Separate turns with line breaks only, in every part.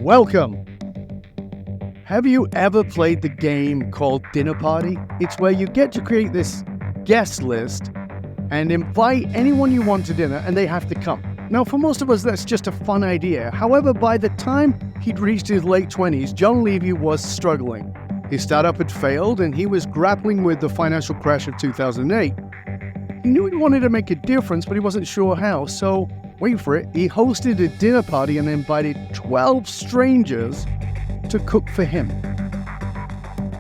Welcome. Have you ever played the game called Dinner Party? It's where you get to create this guest list and invite anyone you want to dinner and they have to come. Now, for most of us, that's just a fun idea. However, by the time he'd reached his late 20s, Jon Levy was struggling. His startup had failed and he was grappling with the financial crash of 2008. He knew he wanted to make a difference, but he wasn't sure how. So, wait for it, he hosted a dinner party and invited 12 strangers to cook for him.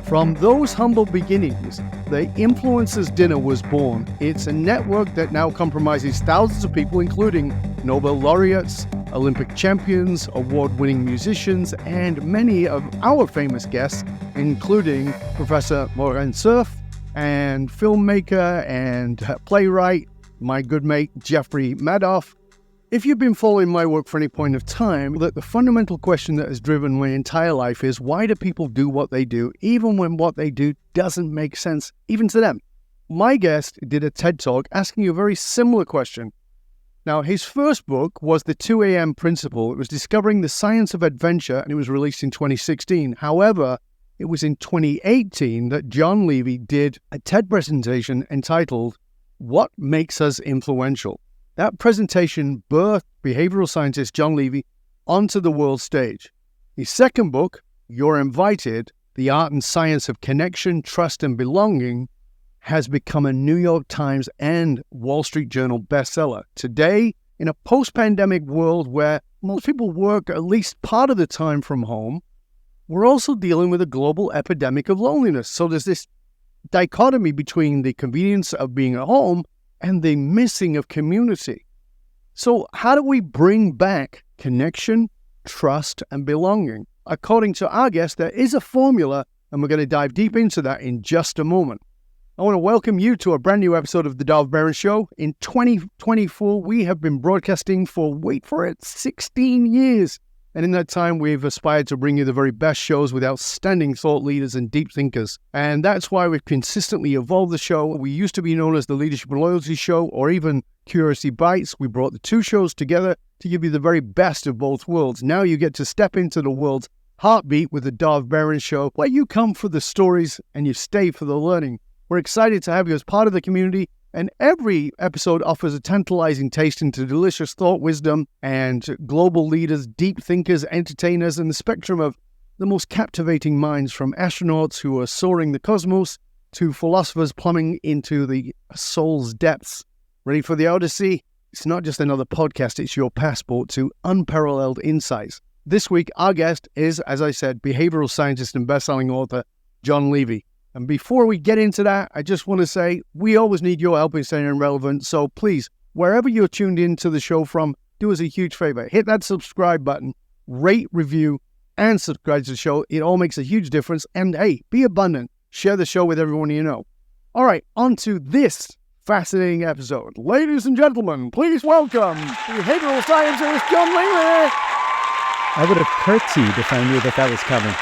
From those humble beginnings, the Influencers Dinner was born. It's a network that now comprises thousands of people, including Nobel laureates, Olympic champions, award-winning musicians, and many of our famous guests, including Professor Moran Cerf, and filmmaker and playwright, my good mate, Jeffrey Madoff. If you've been following my work for any point of time, that the fundamental question that has driven my entire life is, why do people do what they do, even when what they do doesn't make sense, even to them? My guest did a TED Talk asking a very similar question. Now, his first book was The 2 a.m. Principle. It was Discovering the Science of Adventure, and it was released in 2016. However, it was in 2018 that Jon Levy did a TED presentation entitled, What Makes Us Influential? That presentation birthed behavioral scientist Jon Levy onto the world stage. His second book, You're Invited, The Art and Science of Connection, Trust and Belonging, has become a New York Times and Wall Street Journal bestseller. Today, in a post-pandemic world where most people work at least part of the time from home, we're also dealing with a global epidemic of loneliness. So there's this dichotomy between the convenience of being at home and the missing of community. So how do we bring back connection, trust, and belonging? According to our guest, there is a formula, and we're going to dive deep into that in just a moment. I want to welcome you to a brand new episode of The Dov Baron Show. In 2024, we have been broadcasting for, wait for it, 16 years. And in that time, we've aspired to bring you the very best shows with outstanding thought leaders and deep thinkers. And that's why we've consistently evolved the show. We used to be known as the Leadership and Loyalty Show, or even Curiosity Bites. We brought the two shows together to give you the very best of both worlds. Now you get to step into the world's heartbeat with the Dov Baron Show, where you come for the stories and you stay for the learning. We're excited to have you as part of the community, and every episode offers a tantalizing taste into delicious thought, wisdom, and global leaders, deep thinkers, entertainers, and the spectrum of the most captivating minds, from astronauts who are soaring the cosmos to philosophers plumbing into the soul's depths. Ready for the Odyssey? It's not just another podcast, it's your passport to unparalleled insights. This week, our guest is, as I said, behavioral scientist and best-selling author, Jon Levy. And before we get into that, I just want to say we always need your help in staying relevant. So please, wherever you're tuned into the show from, do us a huge favor. Hit that subscribe button, rate, review, and subscribe to the show. It all makes a huge difference. And hey, be abundant. Share the show with everyone you know. All right, on to this fascinating episode. Ladies and gentlemen, please welcome behavioral scientist Jon Levy.
I would have curtsied if I knew that was coming.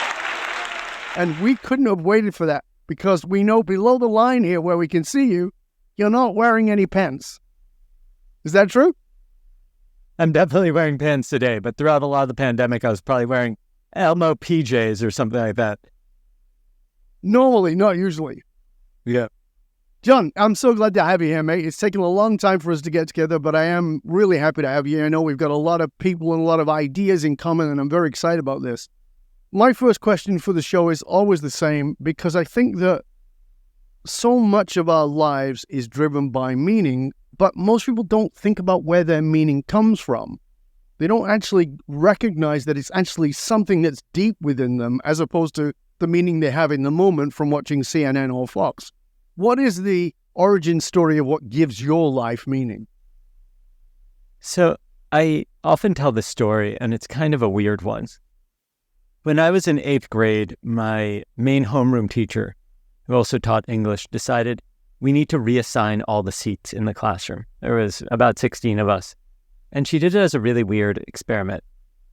And we couldn't have waited for that, because we know below the line here where we can see you, you're not wearing any pants. Is that true?
I'm definitely wearing pants today, but throughout a lot of the pandemic, I was probably wearing Elmo PJs or something like that.
Normally, not usually.
Yeah.
Jon, I'm so glad to have you here, mate. It's taken a long time for us to get together, but I am really happy to have you here. I know we've got a lot of people and a lot of ideas in common, and I'm very excited about this. My first question for the show is always the same, because I think that so much of our lives is driven by meaning, but most people don't think about where their meaning comes from. They don't actually recognize that it's actually something that's deep within them, as opposed to the meaning they have in the moment from watching CNN or Fox. What is the origin story of what gives your life meaning?
So I often tell this story, and it's kind of a weird one. When I was in 8th grade, my main homeroom teacher, who also taught English, decided we need to reassign all the seats in the classroom. There was about 16 of us. And she did it as a really weird experiment.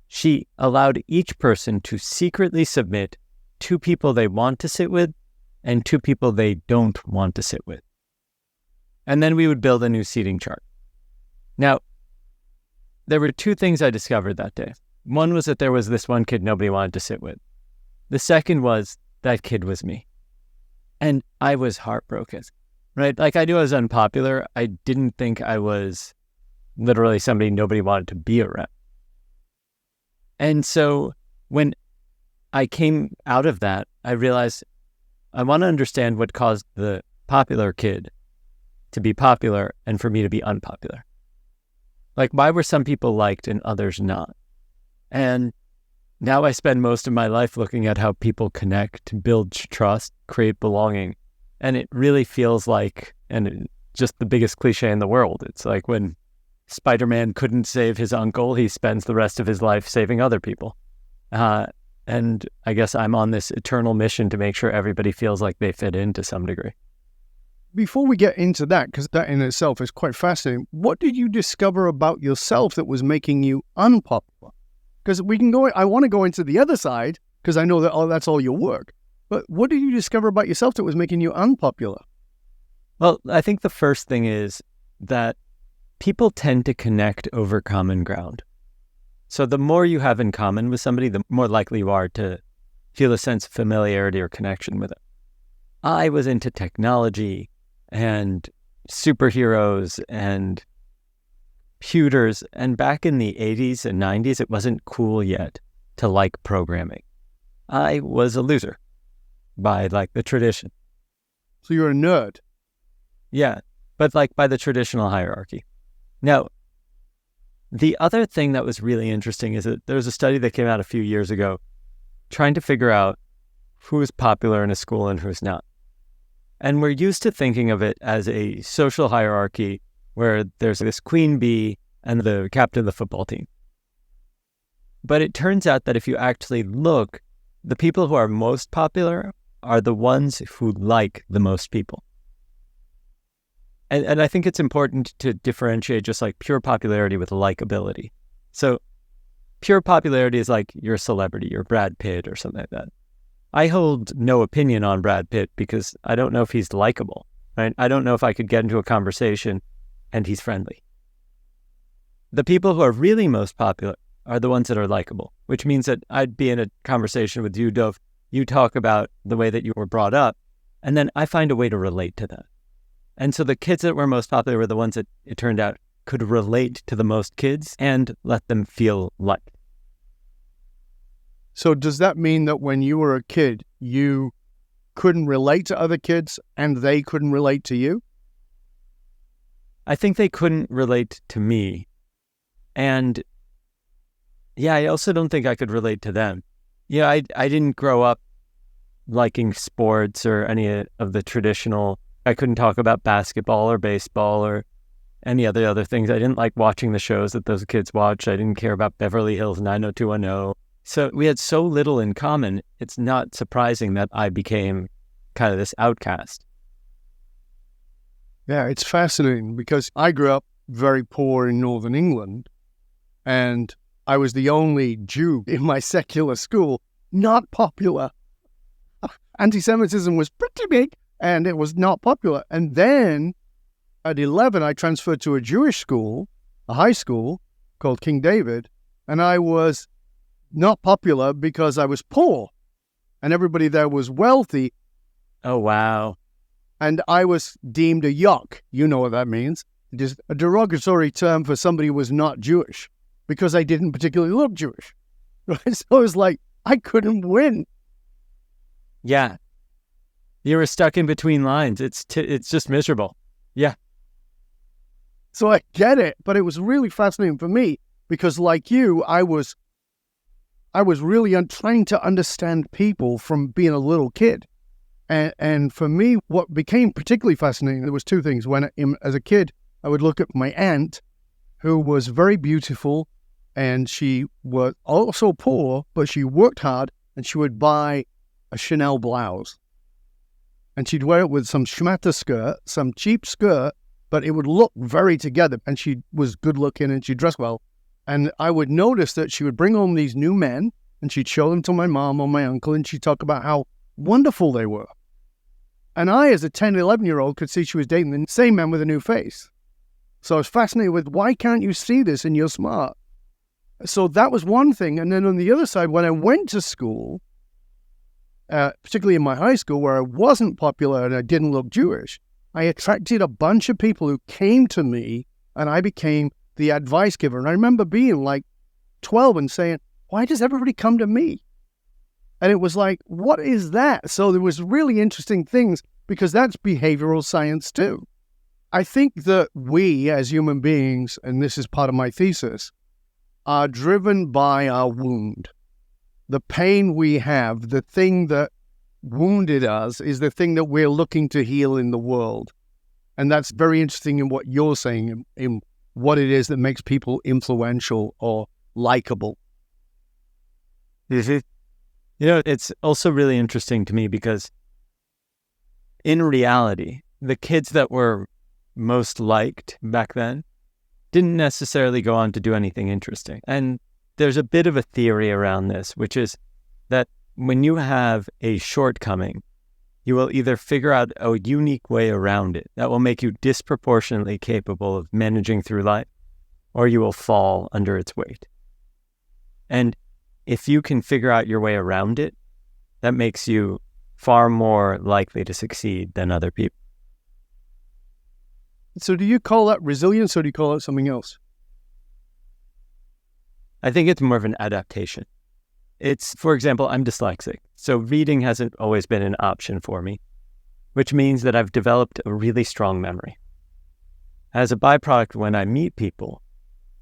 She allowed each person to secretly submit 2 people they want to sit with and 2 people they don't want to sit with. And then we would build a new seating chart. Now, there were 2 things I discovered that day. One was that there was this one kid nobody wanted to sit with. The second was that kid was me. And I was heartbroken, right? Like, I knew I was unpopular. I didn't think I was literally somebody nobody wanted to be around. And so when I came out of that, I realized I want to understand what caused the popular kid to be popular and for me to be unpopular. Like, why were some people liked and others not? And now I spend most of my life looking at how people connect, build trust, create belonging. And it really feels like, just the biggest cliche in the world, it's like when Spider-Man couldn't save his uncle, he spends the rest of his life saving other people. And I guess I'm on this eternal mission to make sure everybody feels like they fit in to some degree.
Before we get into that, because that in itself is quite fascinating, what did you discover about yourself that was making you unpopular? Because I want to go into the other side, because I know that that's all your work. But what did you discover about yourself that was making you unpopular?
Well, I think the first thing is that people tend to connect over common ground. So the more you have in common with somebody, the more likely you are to feel a sense of familiarity or connection with it. I was into technology and superheroes and computers, and back in the 80s and 90s, it wasn't cool yet to like programming. I was a loser by like the tradition.
So you're a nerd?
Yeah, but like by the traditional hierarchy. Now, the other thing that was really interesting is that there was a study that came out a few years ago trying to figure out who's popular in a school and who's not. And we're used to thinking of it as a social hierarchy where there's this queen bee and the captain of the football team. But it turns out that if you actually look, the people who are most popular are the ones who like the most people. And I think it's important to differentiate just like pure popularity with likability. So pure popularity is like you're a celebrity, you're Brad Pitt or something like that. I hold no opinion on Brad Pitt because I don't know if he's likable, right? I don't know if I could get into a conversation and he's friendly. The people who are really most popular are the ones that are likable, which means that I'd be in a conversation with you, Dove. You talk about the way that you were brought up, and then I find a way to relate to that. And so the kids that were most popular were the ones that, it turned out, could relate to the most kids and let them feel liked.
So does that mean that when you were a kid, you couldn't relate to other kids and they couldn't relate to you?
I think they couldn't relate to me. And yeah, I also don't think I could relate to them. Yeah, I didn't grow up liking sports or any of the traditional. I couldn't talk about basketball or baseball or any of the other things. I didn't like watching the shows that those kids watched. I didn't care about Beverly Hills 90210. So we had so little in common, it's not surprising that I became kind of this outcast.
Yeah, it's fascinating because I grew up very poor in Northern England, and I was the only Jew in my secular school, not popular. Anti-Semitism was pretty big, and it was not popular. And then at 11, I transferred to a Jewish school, a high school called King David, and I was not popular because I was poor, and everybody there was wealthy.
Oh, wow.
And I was deemed a yuck. You know what that means. It is a derogatory term for somebody who was not Jewish because I didn't particularly look Jewish. Right? So it was like, I couldn't win.
Yeah. You were stuck in between lines. It's just miserable. Yeah.
So I get it, but it was really fascinating for me because like you, I was really trying to understand people from being a little kid. And for me, what became particularly fascinating, there was two things. When as a kid, I would look at my aunt, who was very beautiful, and she was also poor, but she worked hard, and she would buy a Chanel blouse. And she'd wear it with some schmatter skirt, some cheap skirt, but it would look very together. And she was good looking and she dressed well. And I would notice that she would bring home these new men, and she'd show them to my mom or my uncle, and she'd talk about how wonderful they were. And I, as a 10, 11-year-old, could see she was dating the same man with a new face. So I was fascinated with, why can't you see this and you're smart? So that was one thing. And then on the other side, when I went to school, particularly in my high school where I wasn't popular and I didn't look Jewish, I attracted a bunch of people who came to me and I became the advice giver. And I remember being like 12 and saying, why does everybody come to me? And it was like, what is that? So there was really interesting things because that's behavioral science too. I think that we as human beings, and this is part of my thesis, are driven by our wound. The pain we have, the thing that wounded us is the thing that we're looking to heal in the world. And that's very interesting in what you're saying, in what it is that makes people influential or likable.
You know, it's also really interesting to me because in reality, the kids that were most liked back then didn't necessarily go on to do anything interesting. And there's a bit of a theory around this, which is that when you have a shortcoming, you will either figure out a unique way around it that will make you disproportionately capable of managing through life, or you will fall under its weight. And if you can figure out your way around it, that makes you far more likely to succeed than other people.
So do you call that resilience or do you call it something else?
I think it's more of an adaptation. It's, for example, I'm dyslexic, so reading hasn't always been an option for me, which means that I've developed a really strong memory. As a byproduct, when I meet people,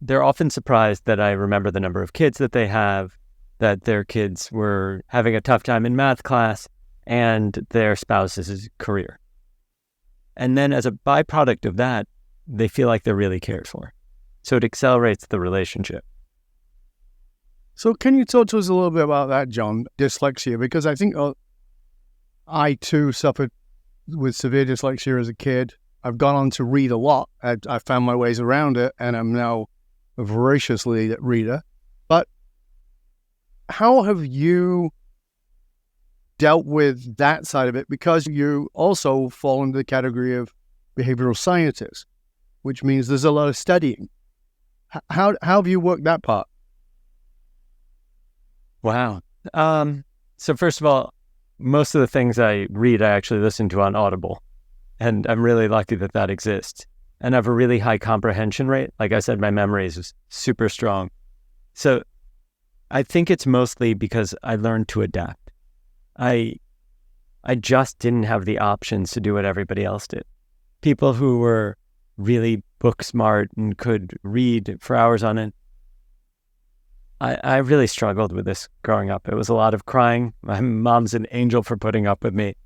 they're often surprised that I remember the number of kids that they have, that their kids were having a tough time in math class, and their spouse's career. And then as a byproduct of that, they feel like they're really cared for. So it accelerates the relationship.
So can you talk to us a little bit about that, Jon, dyslexia? Because I think I too suffered with severe dyslexia as a kid. I've gone on to read a lot. I found my ways around it, and I'm now a voraciously reader. But how have you dealt with that side of it? Because you also fall into the category of behavioral scientists, which means there's a lot of studying. How have you worked that part?
Wow. So first of all, most of the things I read, I actually listen to on Audible. And I'm really lucky that that exists. And I have a really high comprehension rate. Like I said, my memory is super strong. So I think it's mostly because I learned to adapt. I just didn't have the options to do what everybody else did. People who were really book smart and could read for hours on end. I really struggled with this growing up. It was a lot of crying. My mom's an angel for putting up with me.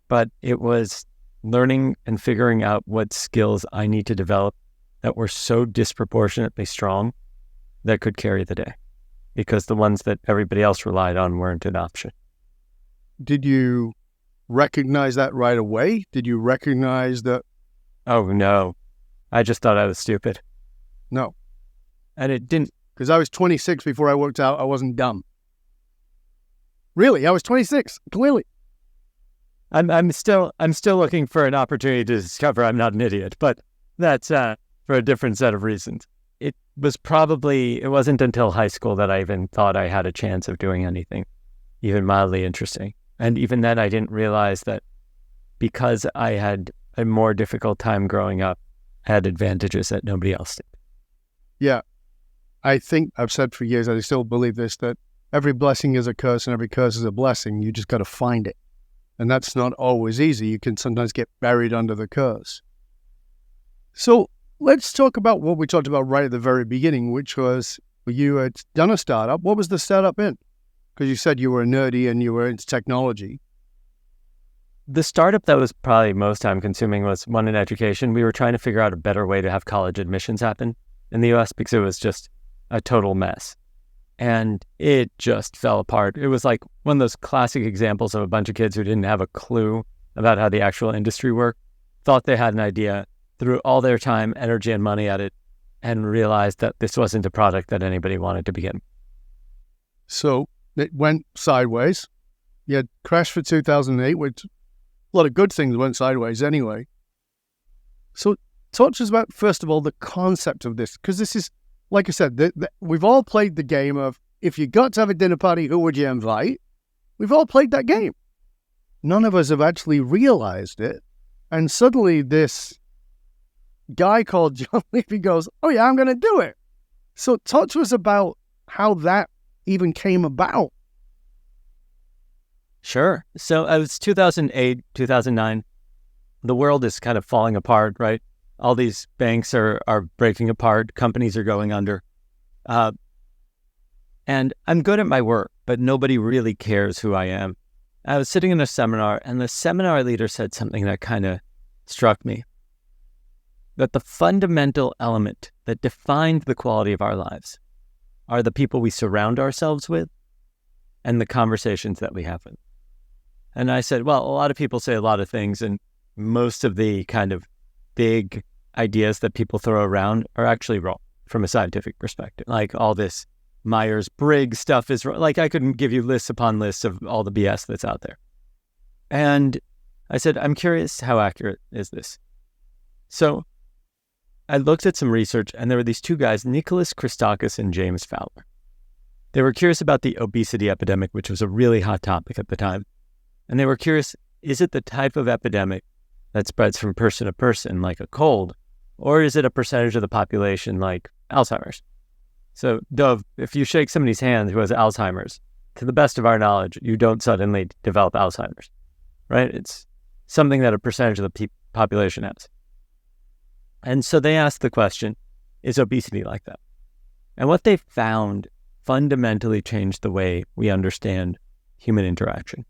But it was learning and figuring out what skills I need to develop that were so disproportionately strong that could carry the day. Because the ones that everybody else relied on weren't an option.
Did you recognize that right away? Did you recognize that?
Oh, no. I just thought I was stupid.
No.
And it didn't.
Because I was 26 before I worked out I wasn't dumb. Really, I was 26, clearly.
I'm still looking for an opportunity to discover I'm not an idiot, but that's for a different set of reasons. It wasn't until high school that I even thought I had a chance of doing anything even mildly interesting. And even then I didn't realize that because I had a more difficult time growing up, I had advantages that nobody else did.
Yeah. I think I've said for years, I still believe this, that every blessing is a curse and every curse is a blessing. You just got to find it. And that's not always easy. You can sometimes get buried under the curse. So let's talk about what we talked about right at the very beginning, which was you had done a startup. What was the startup in? Because you said you were nerdy and you were into technology.
The startup that was probably most time consuming was one in education. We were trying to figure out a better way to have college admissions happen in the US because it was just a total mess. And it just fell apart. It was like one of those classic examples of a bunch of kids who didn't have a clue about how the actual industry worked, thought they had an idea, threw all their time, energy, and money at it, and realized that this wasn't a product that anybody wanted to begin.
So it went sideways. You had Crash for 2008, which a lot of good things went sideways anyway. So talk to us about, first of all, the concept of this, because this is like I said, we've all played the game of, if you got to have a dinner party, who would you invite? We've all played that game. None of us have actually realized it. And suddenly this guy called Jon Levy goes, oh yeah, I'm going to do it. So talk to us about how that even came about.
Sure. So it was 2008, 2009. The world is kind of falling apart, right? All these banks are breaking apart. Companies are going under. And I'm good at my work, but nobody really cares who I am. I was sitting in a seminar, and the seminar leader said something that kind of struck me. That the fundamental element that defined the quality of our lives are the people we surround ourselves with and the conversations that we have with. And I said, well, a lot of people say a lot of things, and most of the kind of big ideas that people throw around are actually wrong from a scientific perspective. Like all this Myers-Briggs stuff is wrong. Like I couldn't give you lists upon lists of all the BS that's out there. And I said, I'm curious, how accurate is this? So I looked at some research, and there were these two guys, Nicholas Christakis and James Fowler. They were curious about the obesity epidemic, which was a really hot topic at the time. And they were curious, is it the type of epidemic that spreads from person to person, like a cold, or is it a percentage of the population like Alzheimer's? So, Dove, if you shake somebody's hand who has Alzheimer's, to the best of our knowledge, you don't suddenly develop Alzheimer's, right? It's something that a percentage of the population has. And so they asked the question, is obesity like that? And what they found fundamentally changed the way we understand human interaction.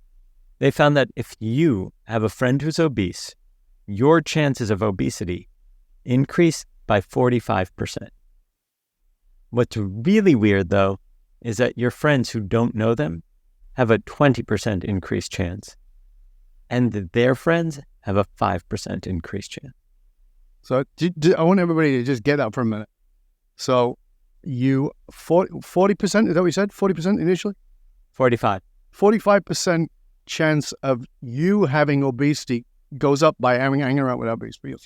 They found that if you have a friend who's obese, your chances of obesity increase by 45%. What's really weird, though, is that your friends who don't know them have a 20% increased chance, and their friends have a 5% increased chance.
So I want everybody to just get that for a minute. So you 40%, is that what you said? 40% initially?
45.
45% chance of you having obesity goes up by hanging around with obese people.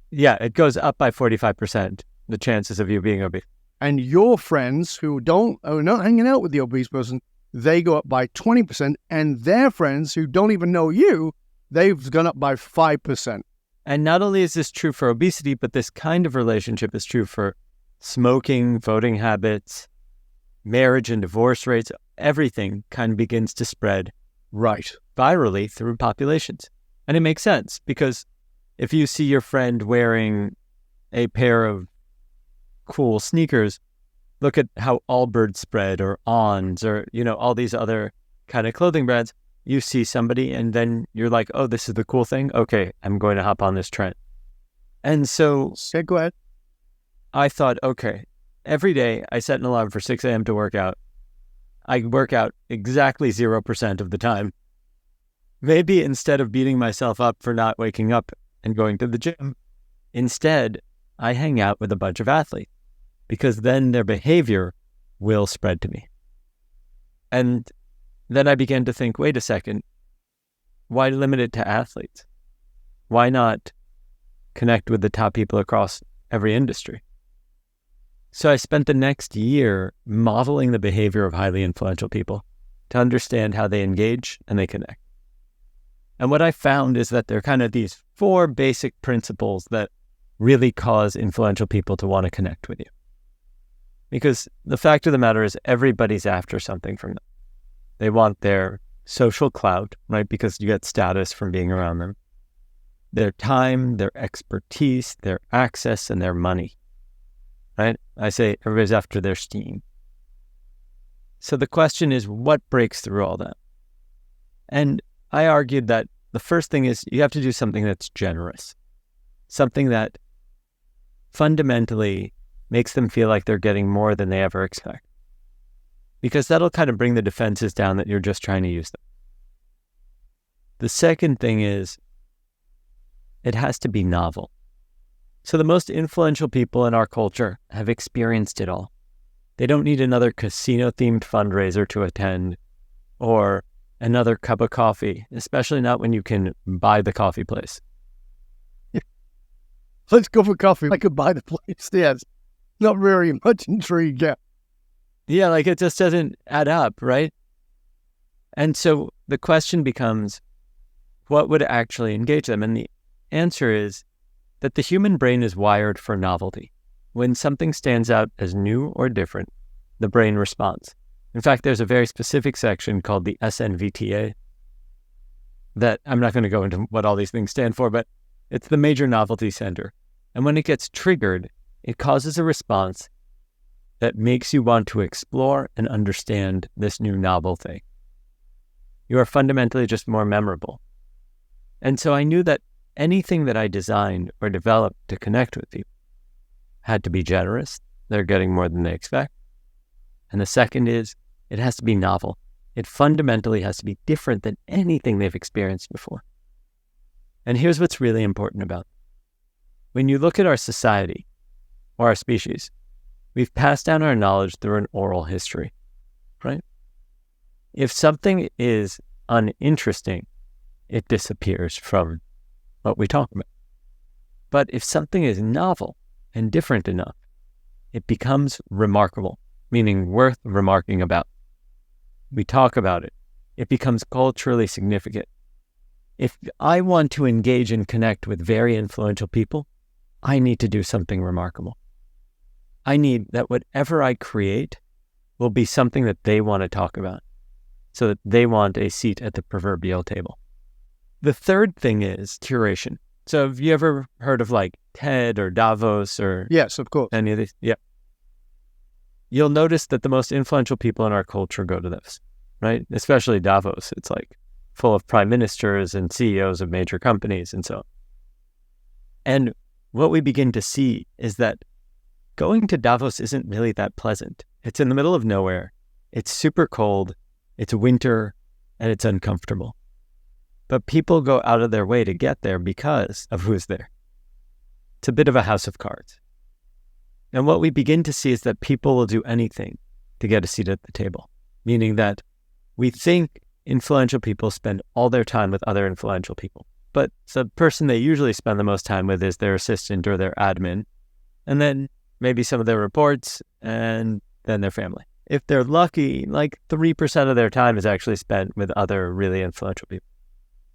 Yeah, it goes up by 45%, the chances of you being obese.
And your friends who are not hanging out with the obese person, they go up by 20%, and their friends who don't even know you, they've gone up by 5%.
And not only is this true for obesity, but this kind of relationship is true for smoking, voting habits, marriage and divorce rates. Everything kind of begins to spread virally through populations. And it makes sense, because if you see your friend wearing a pair of cool sneakers, look at how Allbirds spread, or Ons, or, all these other kind of clothing brands. You see somebody and then you're like, oh, this is the cool thing. Okay, I'm going to hop on this trend. And so
go ahead.
I thought, okay, every day I set an alarm for 6 a.m. to work out. I work out exactly 0% of the time. Maybe instead of beating myself up for not waking up and going to the gym, instead I hang out with a bunch of athletes, because then their behavior will spread to me. And then I began to think, wait a second, why limit it to athletes? Why not connect with the top people across every industry? So I spent the next year modeling the behavior of highly influential people to understand how they engage and they connect. And what I found is that there are kind of these 4 basic principles that really cause influential people to want to connect with you. Because the fact of the matter is, everybody's after something from them. They want their social clout, right? Because you get status from being around them. Their time, their expertise, their access, and their money, right? I say everybody's after their steam. So the question is, what breaks through all that? And I argued that the first thing is you have to do something that's generous, something that fundamentally makes them feel like they're getting more than they ever expect. Because that'll kind of bring the defenses down that you're just trying to use them. The second thing is, it has to be novel. So the most influential people in our culture have experienced it all. They don't need another casino-themed fundraiser to attend, or another cup of coffee, especially not when you can buy the coffee place.
Let's go for coffee. I could buy the place, yes. Not very much intrigue. Yeah.
Yeah, like it just doesn't add up, right? And so the question becomes, what would actually engage them? And the answer is that the human brain is wired for novelty. When something stands out as new or different, the brain responds. In fact, there's a very specific section called the SNVTA that I'm not going to go into what all these things stand for, but it's the major novelty center. And when it gets triggered, it causes a response that makes you want to explore and understand this new novel thing. You are fundamentally just more memorable. And so I knew that anything that I designed or developed to connect with people had to be generous. They're getting more than they expect. And the second is, it has to be novel. It fundamentally has to be different than anything they've experienced before. And here's what's really important about it. When you look at our society or our species, we've passed down our knowledge through an oral history, right? If something is uninteresting, it disappears from what we talk about. But if something is novel and different enough, it becomes remarkable, meaning worth remarking about. We talk about it. It becomes culturally significant. If I want to engage and connect with very influential people, I need to do something remarkable. I need that whatever I create will be something that they want to talk about, so that they want a seat at the proverbial table. The third thing is curation. So have you ever heard of like TED or Davos or
Yes, of course.
any of these? Yeah. You'll notice that the most influential people in our culture go to this, right? Especially Davos. It's like full of prime ministers and CEOs of major companies and so on. And what we begin to see is that going to Davos isn't really that pleasant. It's in the middle of nowhere. It's super cold. It's winter and it's uncomfortable. But people go out of their way to get there because of who's there. It's a bit of a house of cards. And what we begin to see is that people will do anything to get a seat at the table, meaning that we think influential people spend all their time with other influential people. But the person they usually spend the most time with is their assistant or their admin, and then maybe some of their reports, and then their family. If they're lucky, like 3% of their time is actually spent with other really influential people.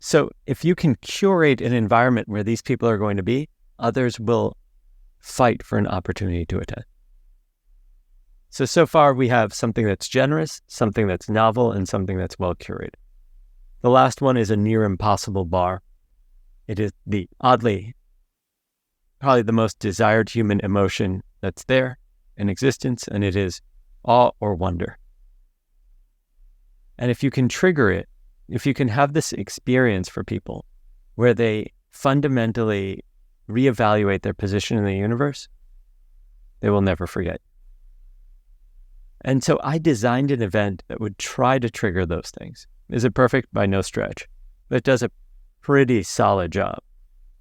So if you can curate an environment where these people are going to be, others will fight for an opportunity to attend. So far we have something that's generous, something that's novel, and something that's well curated. The last one is a near impossible bar. It is probably the most desired human emotion that's there in existence, and it is awe or wonder. And if you can trigger it, if you can have this experience for people where they fundamentally reevaluate their position in the universe, they will never forget. And so I designed an event that would try to trigger those things. Is it perfect? By no stretch. But it does a pretty solid job.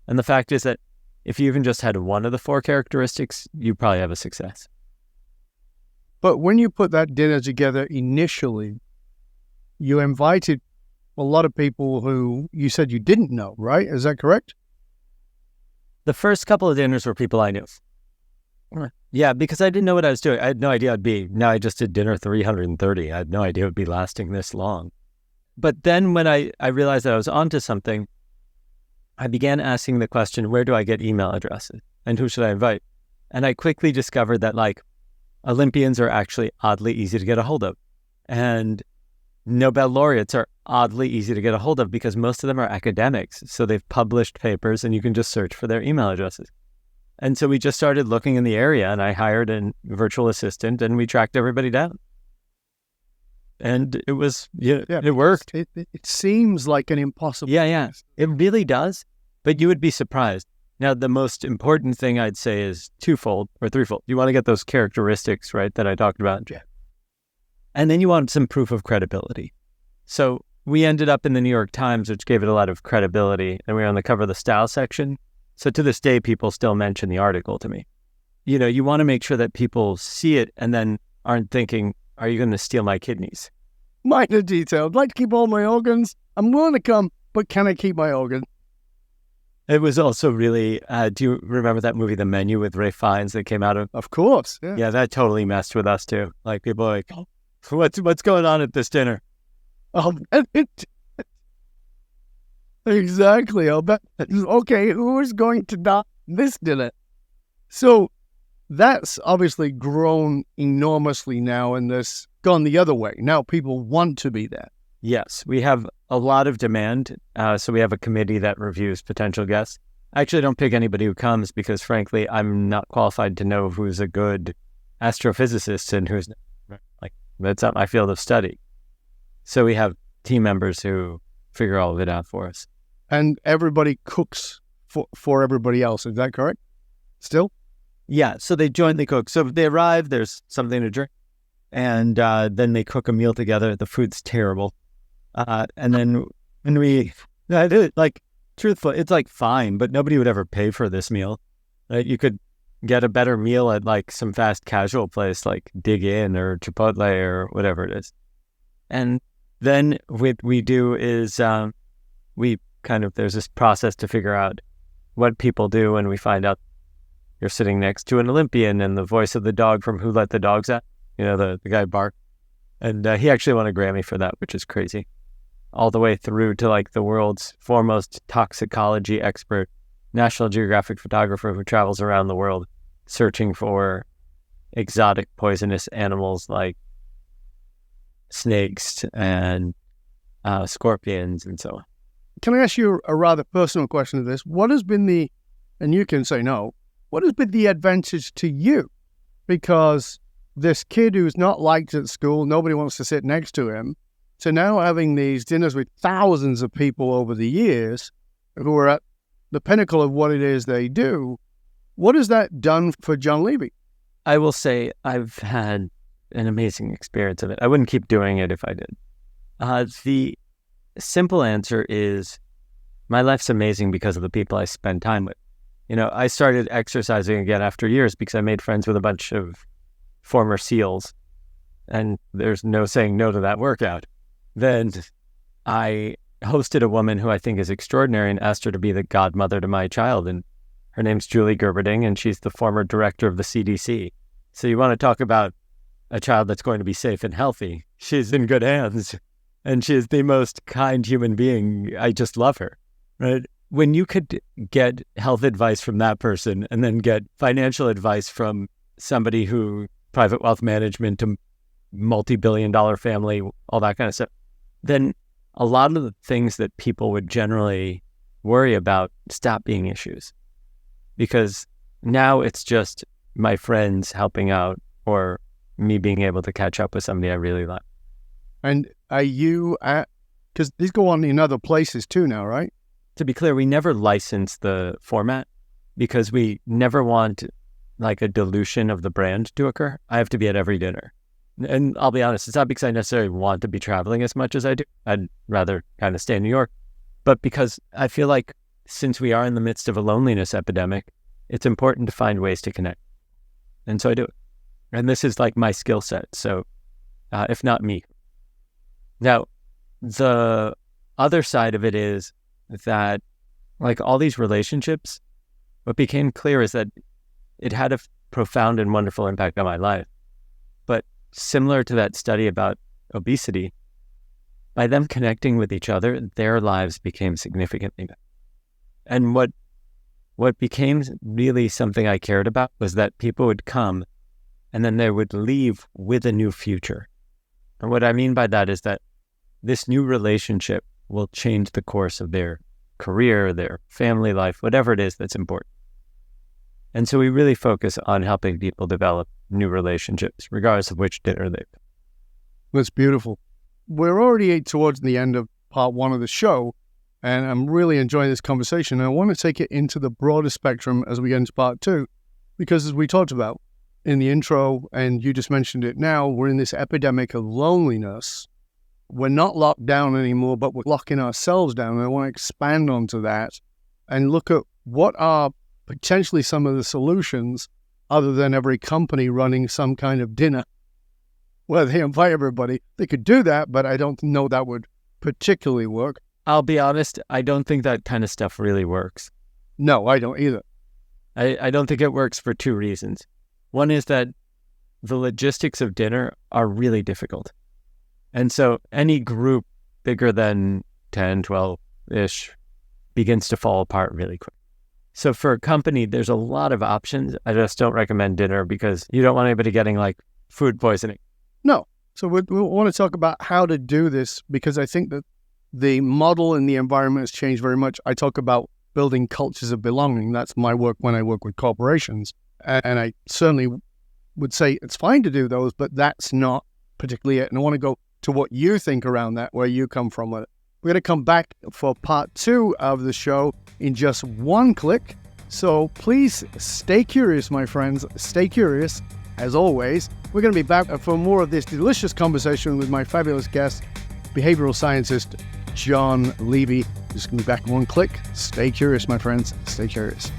And the fact is that if you even just had one of the 4 characteristics, you probably have a success.
But when you put that dinner together initially, you invited a lot of people who you said you didn't know, right? Is that correct?
The first couple of dinners were people I knew. Yeah, because I didn't know what I was doing. I had no idea now I just did dinner 330. I had no idea it would be lasting this long. But then when I realized that I was onto something, I began asking the question, where do I get email addresses? And who should I invite? And I quickly discovered that like Olympians are actually oddly easy to get a hold of. And Nobel laureates are oddly easy to get a hold of because most of them are academics. So they've published papers and you can just search for their email addresses. And so we just started looking in the area and I hired a virtual assistant and we tracked everybody down. And it was, it worked.
It seems like an impossible.
Yeah. It really does. But you would be surprised. Now, the most important thing I'd say is twofold or threefold. You want to get those characteristics, right, that I talked about.
Yeah.
And then you want some proof of credibility. So we ended up in the New York Times, which gave it a lot of credibility. And we were on the cover of the style section. So to this day, people still mention the article to me. You want to make sure that people see it and then aren't thinking, are you going to steal my kidneys?
Minor detail. I'd like to keep all my organs. I'm willing to come, but can I keep my organs?
It was also really, do you remember that movie, The Menu, with Ray Fiennes that came out of?
Of course. Yeah.
Yeah, that totally messed with us too. Like people are like, oh, what's going on at this dinner?
I'll bet it. Exactly. I'll bet. Okay, who is going to die this dinner? So that's obviously grown enormously now, and this gone the other way. Now people want to be there.
Yes, we have a lot of demand. So we have a committee that reviews potential guests. I actually don't pick anybody who comes because, frankly, I'm not qualified to know who's a good astrophysicist and who's not. Like, that's not my field of study. So we have team members who figure all of it out for us.
And everybody cooks for everybody else. Is that correct? Still?
Yeah, so they jointly cook. So if they arrive, there's something to drink. And then they cook a meal together. The food's terrible. And then when truthfully, it's like fine, but nobody would ever pay for this meal. Right? You could get a better meal at like some fast casual place like Dig In or Chipotle or whatever it is. And then what we do is there's this process to figure out what people do when we find out you're sitting next to an Olympian and the voice of the dog from Who Let the Dogs Out, the guy bark. And he actually won a Grammy for that, which is crazy. All the way through to like the world's foremost toxicology expert, National Geographic photographer who travels around the world searching for exotic poisonous animals like snakes and scorpions and so on.
Can I ask you a rather personal question of this? What has been and you can say no, what has been the advantage to you? Because this kid who's not liked at school, nobody wants to sit next to him, to now having these dinners with thousands of people over the years who are at the pinnacle of what it is they do, what has that done for Jon Levy?
I will say I've had an amazing experience of it. I wouldn't keep doing it if I did. The simple answer is my life's amazing because of the people I spend time with. I started exercising again after years because I made friends with a bunch of former SEALs, and there's no saying no to that workout. Then I hosted a woman who I think is extraordinary and asked her to be the godmother to my child, and her name's Julie Gerberding, and she's the former director of the CDC. So you want to talk about a child that's going to be safe and healthy. She's in good hands, and she is the most kind human being. I just love her, right? When you could get health advice from that person and then get financial advice from somebody who private wealth management to multi-billion-dollar family, all that kind of stuff, then a lot of the things that people would generally worry about stop being issues. Because now it's just my friends helping out or me being able to catch up with somebody I really like.
And are you because these go on in other places too now, right?
To be clear, we never license the format because we never want like a dilution of the brand to occur. I have to be at every dinner. And I'll be honest, it's not because I necessarily want to be traveling as much as I do. I'd rather kind of stay in New York. But because I feel like since we are in the midst of a loneliness epidemic, it's important to find ways to connect. And so I do it. And this is like my skill set. So if not me. Now, the other side of it is that like all these relationships, what became clear is that it had a profound and wonderful impact on my life. But similar to that study about obesity, by them connecting with each other, their lives became significantly better. And what became really something I cared about was that people would come and then they would leave with a new future. And what I mean by that is that this new relationship will change the course of their career, their family life, whatever it is that's important. And so we really focus on helping people develop new relationships, regardless of which dinner they've.
That's beautiful. We're already towards the end of part one of the show, and I'm really enjoying this conversation. And I want to take it into the broader spectrum as we get into part two, because as we talked about in the intro, and you just mentioned it now, we're in this epidemic of loneliness. We're not locked down anymore, but we're locking ourselves down. And I want to expand onto that and look at what are potentially some of the solutions other than every company running some kind of dinner where they invite everybody. They could do that, but I don't know that would particularly work.
I'll be honest, I don't think that kind of stuff really works.
No, I don't either.
I don't think it works for two reasons. One is that the logistics of dinner are really difficult. And so any group bigger than 10, 12-ish begins to fall apart really quick. So for a company, there's a lot of options. I just don't recommend dinner because you don't want anybody getting like food poisoning.
No. So we want to talk about how to do this because I think that the model and the environment has changed very much. I talk about building cultures of belonging. That's my work when I work with corporations. And I certainly would say it's fine to do those, but that's not particularly it. And I want to go to what you think around that, where you come from with it. We're going to come back for part 2 of the show in just one click. So please stay curious, my friends. Stay curious, as always. We're going to be back for more of this delicious conversation with my fabulous guest, behavioral scientist Jon Levy. Just going to be back in one click. Stay curious, my friends. Stay curious.